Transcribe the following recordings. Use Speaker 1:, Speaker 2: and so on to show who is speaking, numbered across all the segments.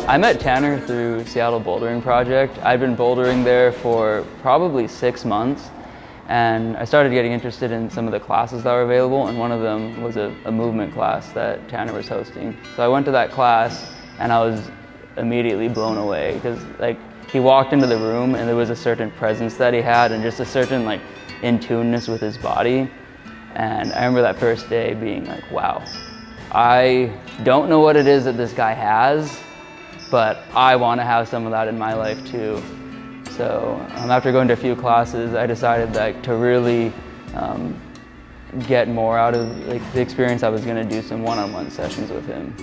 Speaker 1: I met Tanner through Seattle Bouldering Project. I'd been bouldering there for probably 6 months, and I started getting interested in some of the classes that were available, and one of them was a movement class that Tanner was hosting. So I went to that class, and I was immediately blown away, because he walked into the room and there was a certain presence that he had, and just a certain in-tuneness with his body. And I remember that first day being like, wow, I don't know what it is that this guy has, but I want to have some of that in my life too. So after going to a few classes, I decided to really get more out of the experience. I was going to do some one-on-one sessions with him.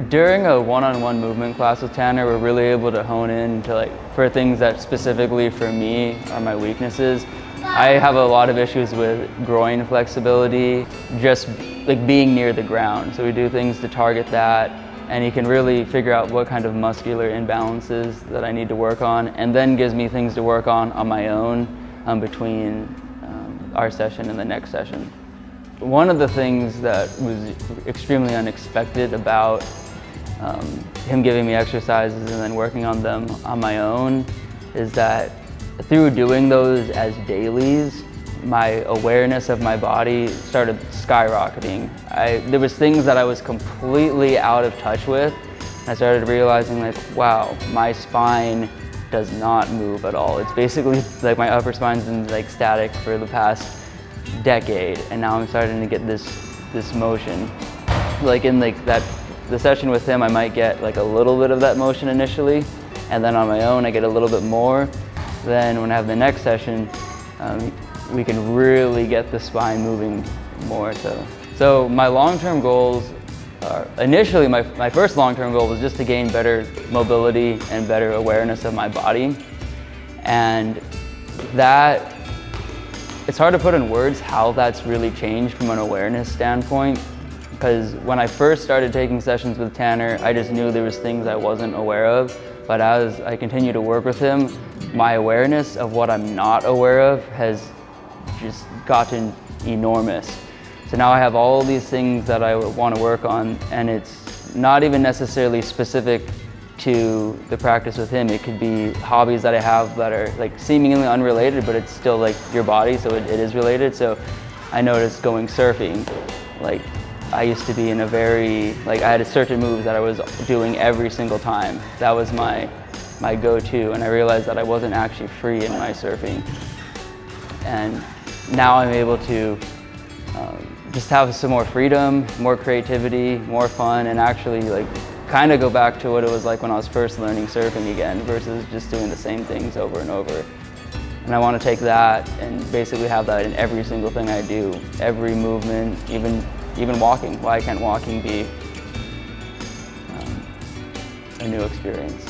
Speaker 1: During a one-on-one movement class with Tanner, we're really able to hone in to for things that specifically for me are my weaknesses. I have a lot of issues with groin flexibility, just being near the ground. So we do things to target that, and he can really figure out what kind of muscular imbalances that I need to work on, and then gives me things to work on my own between our session and the next session. One of the things that was extremely unexpected about him giving me exercises and then working on them on my own is that through doing those as dailies, my awareness of my body started skyrocketing. There was things that I was completely out of touch with. I started realizing wow, my spine does not move at all. It's basically my upper spine's been static for the past decade, and now I'm starting to get this motion. In the session with him, I might get a little bit of that motion initially, and then on my own I get a little bit more. Then when I have the next session, we can really get the spine moving more. So my long-term goals are, initially my first long-term goal was just to gain better mobility and better awareness of my body. And that, it's hard to put in words how that's really changed from an awareness standpoint. Because when I first started taking sessions with Tanner, I just knew there was things I wasn't aware of. But as I continue to work with him, my awareness of what I'm not aware of has just gotten enormous. So now I have all these things that I want to work on, and it's not even necessarily specific to the practice with him. It could be hobbies that I have that are seemingly unrelated, but it's still your body, so it is related. So I noticed going surfing, I used to be in a very, I had certain moves that I was doing every single time. That was my go-to, and I realized that I wasn't actually free in my surfing. And now I'm able to just have some more freedom, more creativity, more fun, and actually kind of go back to what it was like when I was first learning surfing again, versus just doing the same things over and over. And I want to take that and basically have that in every single thing I do, every movement, even walking. Why can't walking be a new experience?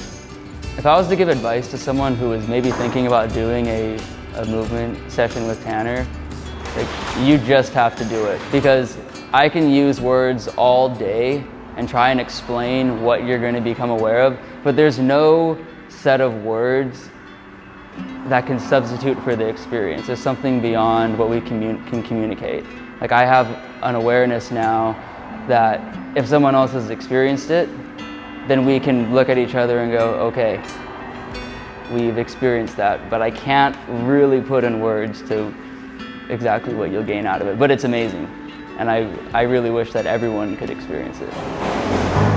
Speaker 1: If I was to give advice to someone who is maybe thinking about doing a movement session with Tanner, you just have to do it. Because I can use words all day and try and explain what you're going to become aware of, but there's no set of words that can substitute for the experience. There's something beyond what we can communicate. I have an awareness now that if someone else has experienced it, then we can look at each other and go, okay, we've experienced that, but I can't really put in words to exactly what you'll gain out of it. But it's amazing, and I really wish that everyone could experience it.